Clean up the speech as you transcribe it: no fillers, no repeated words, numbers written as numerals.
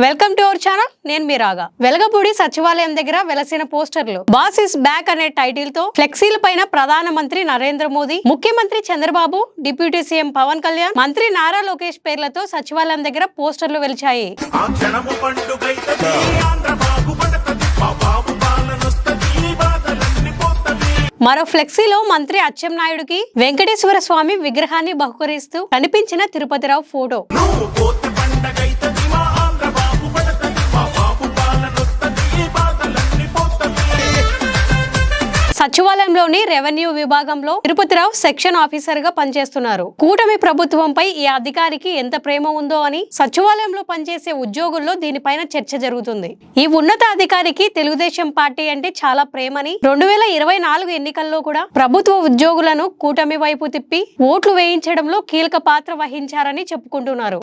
Welcome to our channel. నేను మీ రాగా. వెలగపూడి సచివాలయం దగ్గర వెలసిన పోస్టర్లు బాస్ ఇస్ బ్యాక్ అనే టైటిల్ తో ఫ్లెక్సీల పైన ప్రధానమంత్రి నరేంద్ర మోదీ, ముఖ్యమంత్రి చంద్రబాబు, డిప్యూటీ సీఎం పవన్ కళ్యాణ్, మంత్రి నారా లోకేష్ పేర్లతో సచివాలయం దగ్గర పోస్టర్లు వెలిచాయి. మరో ఫ్లెక్సీలో మంత్రి అచ్చెన్నాయుడుకి వెంకటేశ్వర స్వామి విగ్రహాన్ని బహుకరిస్తూ కనిపించిన తిరుపతిరావు ఫోటో. సచివాలయంలోని రెవెన్యూ విభాగంలో తిరుపతిరావు సెక్షన్ ఆఫీసర్ గా పనిచేస్తున్నారు. కూటమి ప్రభుత్వంపై ఈ అధికారికి ఎంత ప్రేమ ఉందో అని సచివాలయంలో పనిచేసే ఉద్యోగుల్లో దీనిపైన చర్చ జరుగుతుంది. ఈ ఉన్నత అధికారికి తెలుగుదేశం పార్టీ అంటే చాలా ప్రేమని 2024 ఎన్నికల్లో కూడా ప్రభుత్వ ఉద్యోగులను కూటమి వైపు తిప్పి ఓట్లు వేయించడంలో కీలక పాత్ర వహించారని చెప్పుకుంటున్నారు.